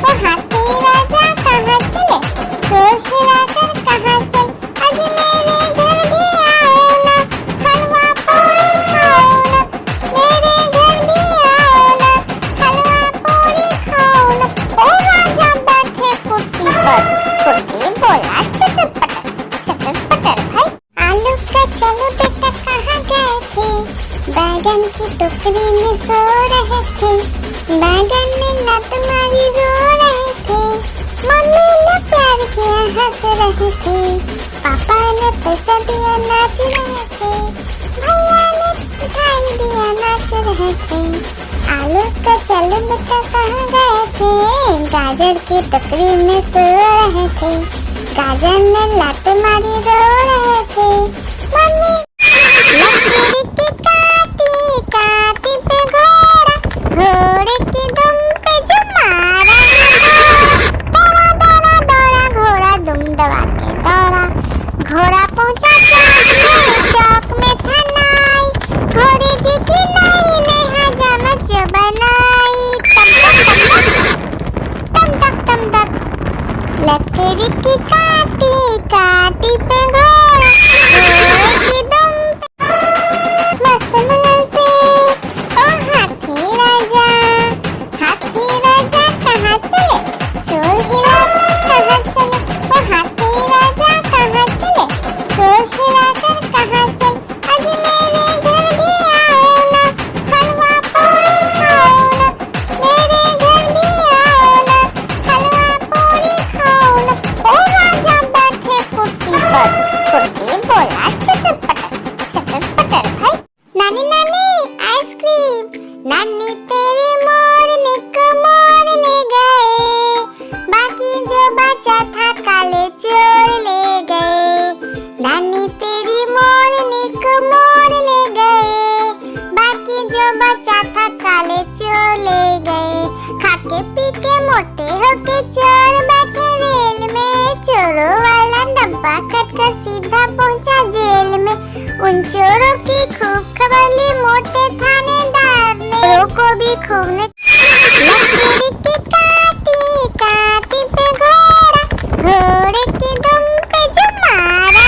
वो हाथी राजा कहाँ चले, शोर हिलाकर कहाँ चले, आज मेरे घर भी आओ ना, हलवा पूरी खाओ ना, मेरे घर भी आओ ना, हलवा पूरी खाओ ना। ओ राजा बैठे कुर्सी पर, कुर्सी बोला चटर पटर भाई। आलू का चलो बेटा कहाँ गए थे, बैगन की टोकरी में सो रहे थे, बैगन ने लात मारी रो रहे थे, मम्मी ने प्यार किया हंस रहे थे, पापा ने पैसा दिया नाच रहे थे, भैया ने मिठाई दिया नाच रहे थे। आलू का चलो बेटा कहाँ गए थे, गाजर की टोकरी में सो रहे थे, गाजर ने लात मारी रो रहे थे, मम्मी लकड़ी की काटी काटी पे घोड़ा, घोड़े की दुम पे जो मारा, दौड़ा दौड़ा दौड़ा घोड़ा दुम दबा के दौड़ा, घोड़ा पहुंचा चौक में था नाई, घोड़ी जी की नाई ने हजामत जो बनाई, तम तक लकड़ी की काटी काटी पे घोड़ा, घोड़े की दुम मस्त मुलायम से। ओ हाथी राजा कहाँ चले, शोर हिलाकर कहाँ चले, ओ हाथी राजा कहाँ चले, शोर हिलाकर कहाँ चले, आज मेरे घर भी आओ ना, हलवा पूरी खाओ ना, मेरे घर भी आओ ना, हलवा पूरी खाओ ना। ओ राजा बैठे कुर्सी पर, कुर्सी बोला चटर पटर भाई। नानी नानी आइसक्रीम, नानी तेरी मोरनी को मोर ले गए, बाकी जो बचा था काले चोर ले गए, नानी तेरी मोरनी को मोर ले गए, बाकी जो बचा था काले चोर ले गए, खाके पी के मोटे होके चोर बैठे रेल में, चोरों वाला डब्बा कटकर सीधा पहुंचा जेल में, उन चोरों की खूब खबर ली मोटे थानेदार ने, चोरों को भी खूब ने लकड़ी की काटी काटी पे घोड़ा, घोड़े की दुम पे जो मारा,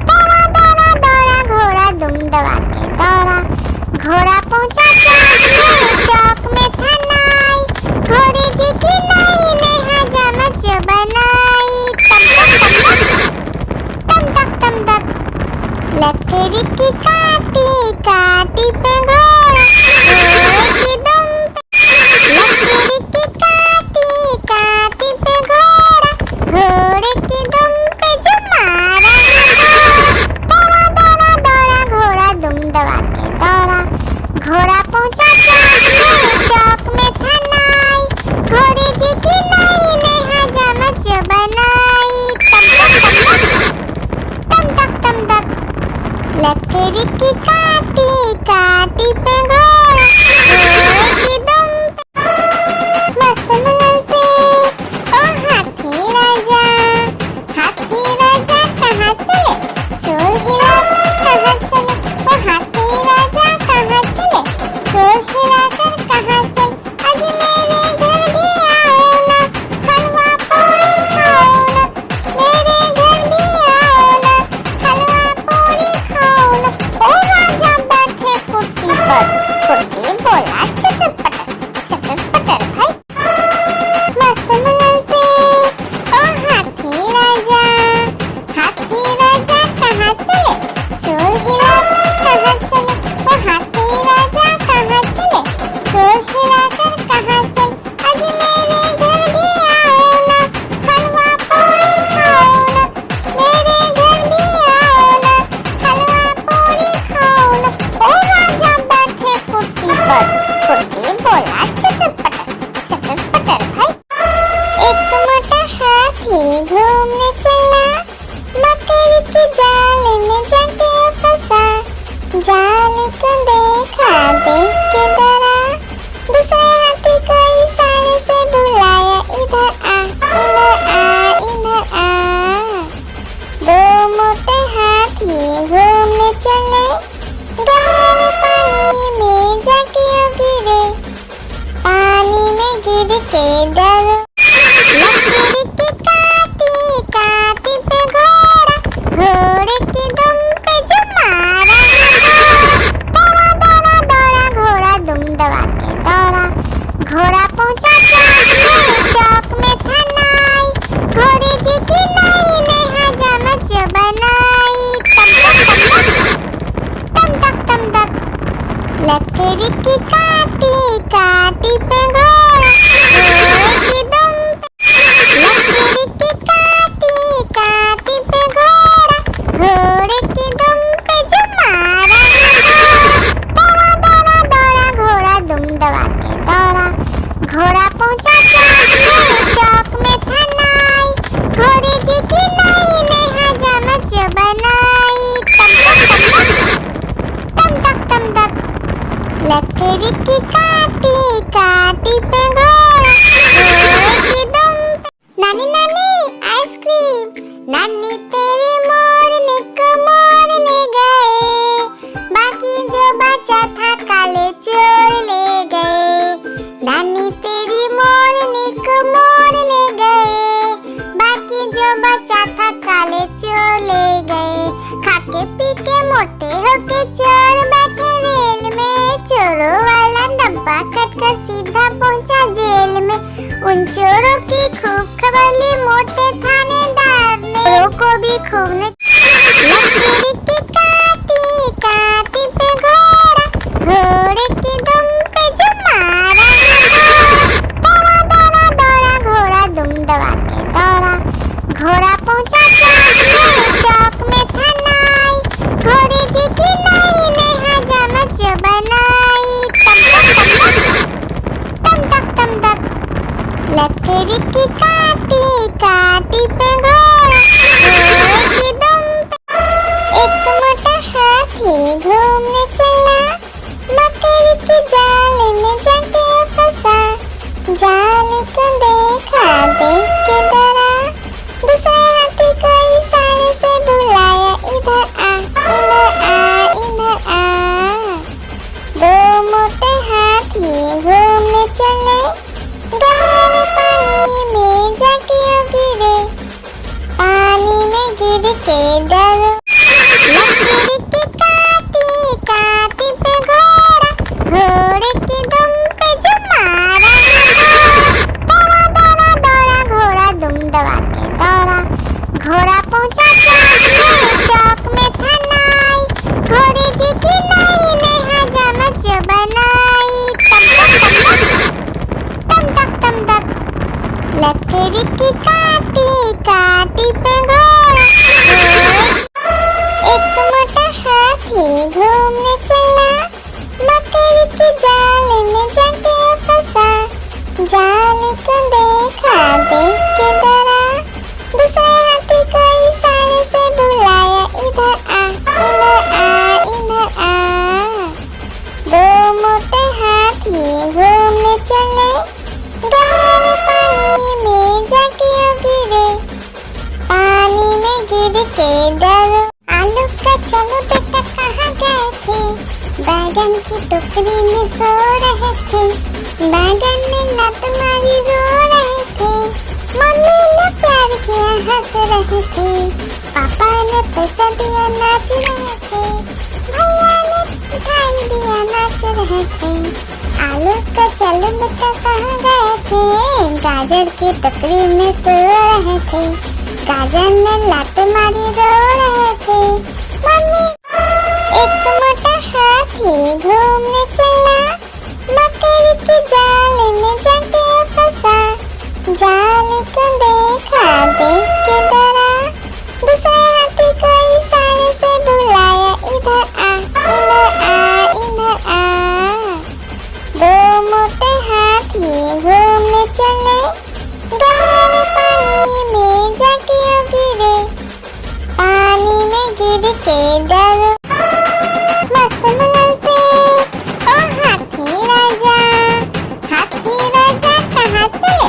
दौड़ा दौड़ा दौड़ा घोड़ा दुम दबा के दौड़ा, घोड़ा पहुंचा चौक में था नाई, घोड़ी जी की नाई ने हजामत जो बनाई, तम तक लकड़ी की काटी काटी पे घोड़ा, घोड़े की दुम लकड़ी की काटी काटी पे घोड़ा, घोड़े की दुम पे जो मारा, दौड़ा दौड़ा दौड़ा घोड़ा दुम दबा के दौड़ा, घोड़ा पहुंचा चौक में था नाई, घोड़ी जी की नाई ने हजामत जो बनाई, तम तक लकड़ी की काटी काटी पे घोड़ा, घोड़े की दुम मस्त मुलायम से। ओ हाथी राजा कहाँ चले, शोर हिलाकर कहाँ चले, ओ हाथी राजा कहाँ चले, शोर हिलाकर कहाँ चले, आज मेरे घर भी आओ ना, हलवा पूरी खाओ ना, मेरे घर भी आओ ना, हलवा पूरी खाओ ना। ओ राजा बैठे कुर्सी पर, कुर्सी बोला चटर पटर भाई। मस्त मुलायम से। ओ हाथी राजा कहाँ चले, शोर हिलाकर कहाँ चले, ओ हाथी राजा कहाँ चले, शोर हिलाकर कहाँ चले, आज मेरे घर भी आओ ना, हलवा पूरी खाओ ना, मेरे घर भी आओ ना, हलवा पूरी खाओ ना। ओ राजा बैठे कुर्सी पर, कुर्सी बोला चटर पटर भाई। एक मोटा हाथी घूमने चला, मकड़ी के जाल में जाके फंसा, जाल को देखा देख के डरा, दूसरे हाथी को इशारे से बुलाया, इधर आ इधर आ इधर आ। दो मोटे हाथी घूमने चले, गहरे पानी में जाके गिरे, पानी में गिर के डर के पी के मोटे होके चोर बैठे रेल में। चोरों वाला डब्बा कटकर सीधा पहुंचा जेल में। उन चोरों की खूब खबर ली मोटे थानेदार ने। चोरों को भी खूब ने लकीरी की काटी काटी पे घोड़ा, घोड़े की दुम पे जो मारा। दौड़ा दौड़ा दौड़ा घोड़ा दुम दबा के दौड़ा। घोड़ा पहुंचा चौक में था नाई। घोड़े जी की नाई ने हजामत जो बनाई। तम तक तम तक लकड़ी की काटी काटी पे घोड़ा, घोड़े की दुम पे। एक मोटा हाथी घूमने चला, मकड़ी के जाल में जाके फंसा। जाल को देखा देख के डरा, दूसरे हाथी को इशारे से बुलाया, इधर आ इधर आ इधर आ। दो मोटे हाथी घूमने चले, गहरे पानी में जाके गिरे। पानी में गिर के डरो, लकीरी की काटी काटी पे घोड़ा, घोड़े की दुम पे जो मारा। दौड़ा दौड़ा दौड़ा घोड़ा दुम दबा के दौड़ा। घोड़ा पहुंचा चौक में था नाई। घोड़े जी की नाई ने हजामत जो बनाई। तम तक तम तक लकड़ी की काटी काटी पे घोड़ा, एक मोटा हाथी घूमने चला, मकड़ी के जाल में जाके फंसा। जाल को देखा देख के डरा, दूसरे हाथी को इशारे से बुलाया, इधर आ इधर आ इधर आ। दो मोटे हाथी घूमने चले, गहरे पानी में जाके गिरे। पानी में गिर के डरो, आलू का चलो बेटा कहाँ गए थे। बैगन की टोकरी में सो रहे थे। बैगन ने लत मारी रो रहे थे। मम्मी ने प्यार किया हंस रहे थे। पापा ने पैसा दिया नाच रहे थे। भैया ने मिठाई दिया नाच रहे थे। आलू का चलो बेटा कहाँ गए थे। गाजर की टोकरी में सो रहे थे। गाजर ने लात मारी रो रहे थे। मम्मी एक मोटा हाथी घूमने चला, मकड़ी के जाल में जाके फंसा। जाल को देखा देख के डरा, दूसरे हाथी को इशारे से बुलाया, इधर आ इधर आ इधर आ। दो मोटे हाथी घूमने चले, गहरे पानी में जाके गिरे। पानी में गिर के डरो, मस्त बुलंद से ओ हाथी राजा। हाथी राजा कहाँ चले,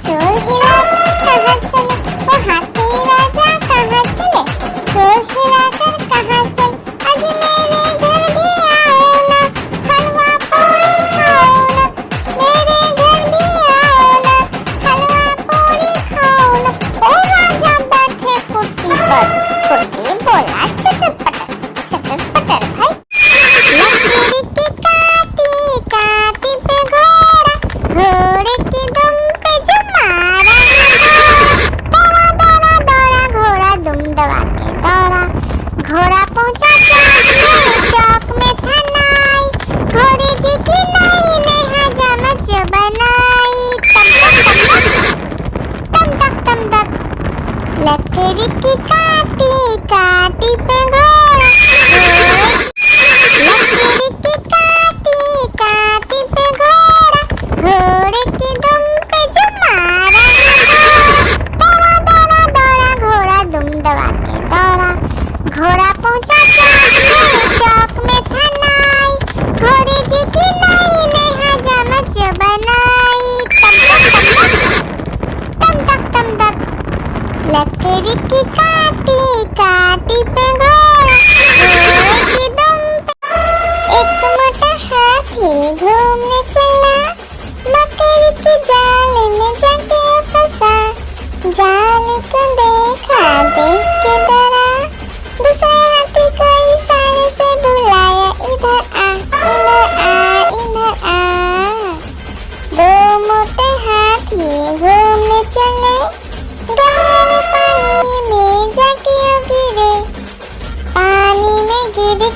शोर हिलाकर कहाँ चले। ओ हाथी राजा कहाँ चले, शोर हिलाकर कहाँ चले। आज मेरे घर भी आओ ना, हलवा पूरी खाओ ना। मेरे घर भी आओ ना, हलवा पूरी खाओ ना। ओ राजा बैठे कुर्सी पर, कुर्सी बोला चटर पटर भाई। लकीरी की काटी काटी पे घोड़ा, घोड़े की दुम पे जो मारा। दौड़ा दौड़ा दौड़ा घोड़ा दुम दबा के दौड़ा। घोड़ा पहुंचा चौक में था नाई। घोड़े जी की नाई ने हजामत जो बनाई। तम तक लकड़ी की काटी काटी पे घोड़ा, लकड़ी की काटी काटी पे घोड़ा, घोड़े की दुम पे जो मारा। दौड़ा दौड़ा दौड़ा घोड़ा दुम दबा के दौड़ा। घोड़ा पहुंचा चौक में था नाई। घोड़े जी की नाई ने हजामत जो बनाई। तम तक लकड़ी की काटी काटी पे घोड़ा, घोड़े की दुम पे। एक मोटा हाथी घूमने चला, मकड़ी के जाल में जाके फंसा। जाल को देखा देख के डरा, दूसरे हाथी को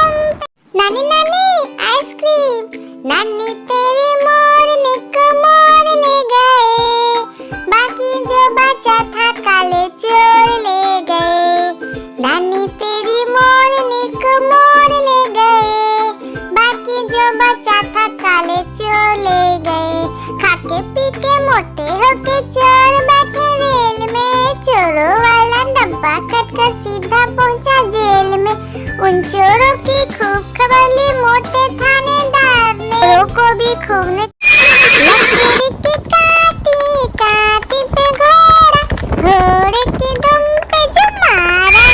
दुम पे। नानी नानी आइसक्रीम, नानी तेरी मोरनी को मोर ले गए, बाकी जो बचा था काले चोर ले गए। नानी तेरी मोरनी को मोर ले गए, बाकी जो बचा था काले चोर ले गए। खाके पी के मोटे होके चोर बैठे रेल में, चोरों वाला डब्बा कटकर सीधा पहुंचा जेल में। उन चोरों की खूब खबर ली मोटे थानेदार ने, चोरों को भी खूब ने लकीरी की काटी काटी पे घोड़ा, घोड़े की दुम पे जो मारा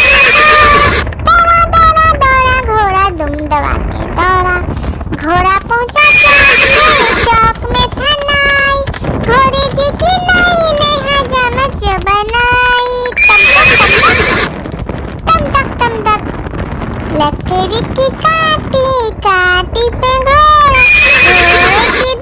दौड़ा दौड़ा दौड़ा घोड़ा दुम दबा के दौड़ा। घोड़ा पहुंचा चौक में था नाई, घोड़े जी की नाई ने हजामत जो बनाई। तम तक तम तक लकड़ी की काटी काटी पे घोड़ा, घोड़े की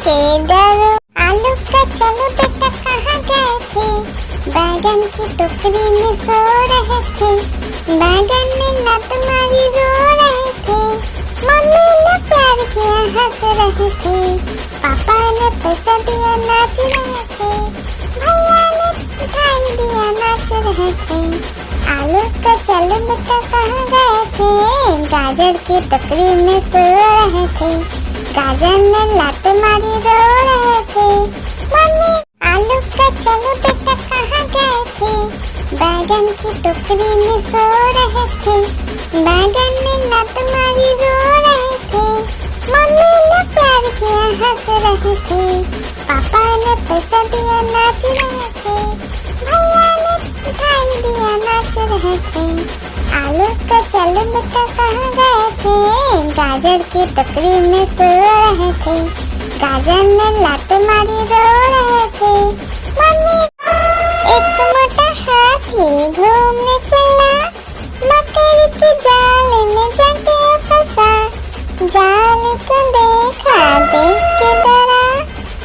के डरो। आलू का चलो बेटा कहाँ गए थे, बैगन की टोकरी में सो रहे थे। बैगन ने लात मारी रो रहे थे, मम्मी ने प्यार किया हंस रहे थे, पापा ने पैसा दिया नाच रहे थे, भैया ने मिठाई दिया नाच रहे थे। आलू का चलो बेटा कहाँ गए थे, गाजर की टोकरी में सो रहे थे। गाजर ने लात मारी रो रहे थे, मम्मी। आलू का चलो बेटा कहाँ गए थे, बैगन की टोकरी में सो रहे थे। बैगन ने लात मारी रो रहे थे, मम्मी ने प्यार किया हंस रहे थे, पापा ने पैसा दिया नाच रहे थे, भैया ने मिठाई दिया नाच रहे थे। आलू का चलो बेटा कहाँ गए थे, गाजर की टोकरी में सो रहे थे। गाजर ने लात मारी रो रहे थे, मम्मी। एक मोटा हाथी घूमने चला, मकड़ी के जाल में जाके फंसा। जाल को देखा, देख के डरा,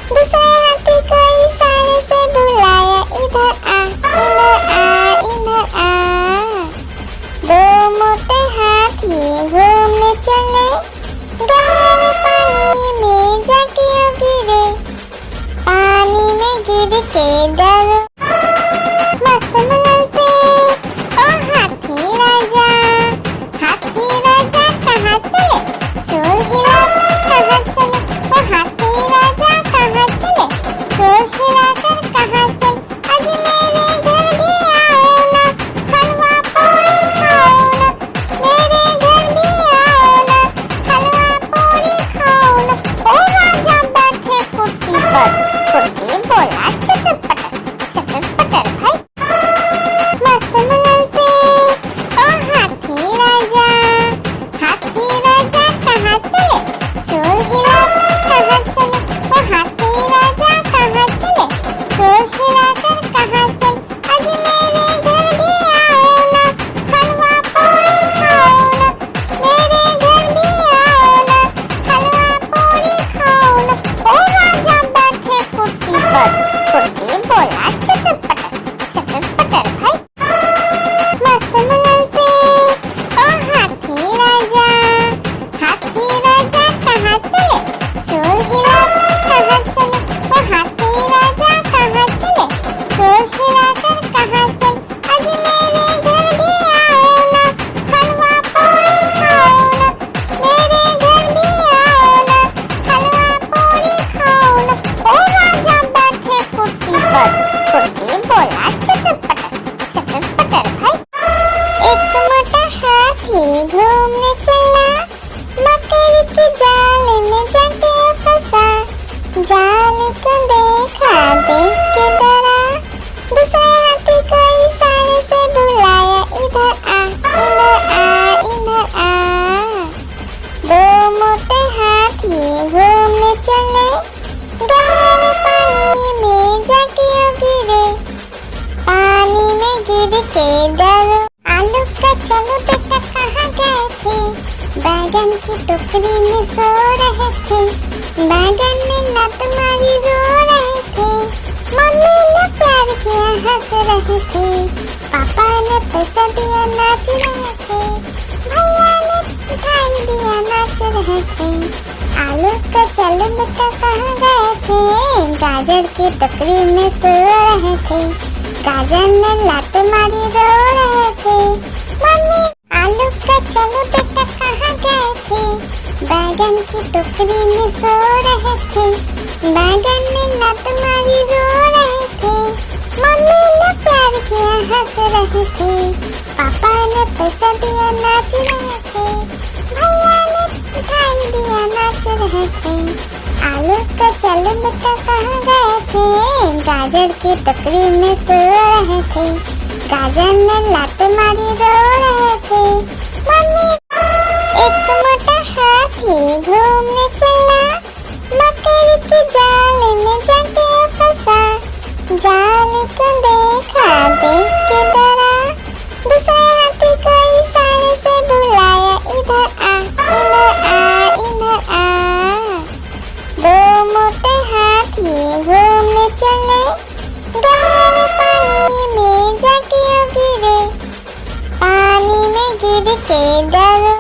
दूसरे हाथी को इशारे से बुलाया, इधर आ, इधर आ, इधर आ। दो मोटे हाथी घूमने चले, गहरे पानी में जाके गिरे। पानी में गिर के डरो, मस्त मुलायम से ओ हाथी राजा। हाथी राजा कहाँ चले, शोर हिलाकर कहाँ चले, ओ हाथी राजा कहाँ चले, शोर हिलाकर कहाँ चले। आज मेरे घर भी आओ ना, हलवा पूरी खाओ ना, मेरे घर भी आओ ना, हलवा पूरी खाओ ना। ओ राजा बैठे कुर्सी पर, कुर्सी बोला चचर पटर भाई। मस्त मुलायम से ओ हाथी राजा। हाथी राजा कहाँ चले, शोर हिलाकर कहाँ चले, ओ हाथी राजा कहाँ चले, शोर हिलाकर कहाँ चले। आज मेरे घर भी आओ ना, हलवा पूरी खाओ ना, मेरे घर भी आओ ना, हलवा पूरी खाओ ना। ओ राजा बैठे कुर्सी पर, कुर्सी बोला चचर पटर भाई। मस्त मुलायम से ओ हाथी राजा। हाथी राजा कहाँ चले, शोर हिलाकर कहाँ चले, ओ हाथी राजा कहाँ चले, शोर हिलाकर कहाँ चले। आज मेरे घर भी आओ ना, हलवा पूरी खाओ ना, मेरे घर भी आओ ना, हलवा पूरी खाओ ना। ओ राजा बैठे कुर्सी पर, कुर्सी बोला चचर पटर भाई। एक मोटा हाथी घूमने चला, मकड़ी के जाल में जाके फंसा। जाल को देखा, देख के डरा, दूसरे हाथी को इशारे से बुलाया, इधर आ, इधर आ, इधर आ। दो मोटे हाथी घूमने चले, गहरे पानी में जाके गिरे। पानी में गिर के डरो। आलू का चलो बेटा कहाँ गए थे, बैगन की टोकरी में सो रहे थे। बैगन ने लात मारी रो रहे थे, मम्मी ने प्यार किया हंस रहे थे, पापा ने पैसा दिया नाच रहे थे, भैया ने मिठाई दिया नाच रहे थे। आलू का चलो बेटा कहाँ गए थे, गाजर की टोकरी में सो रहे थे। गाजर ने लात मारी रो रहे थे, मम्मी। आलू का चलो बेटा कहाँ गए थे, बैगन की टोकरी में सो रहे थे। बैगन ने लात मारी रो रहे थे, मम्मी ने प्यार किया हंस रहे थे, पापा ने पैसा दिया नाच रहे थे, भैया ने मिठाई दिया नाच रहे थे। आलू का चलो बेटा कहाँ गए थे, गाजर की टोकरी में सो रहे थे। गाजर ने लात मारी रो रहे थे, मम्मी। एक मोटा हाथी घूमने चला, मकड़ी के जाल में जाके फंसा। जाल को देखा, देख के डरा, दूसरे हाथी को इशारे से बुलाया, इधर आ, इधर आ, इधर आ। दो मोटे फिर के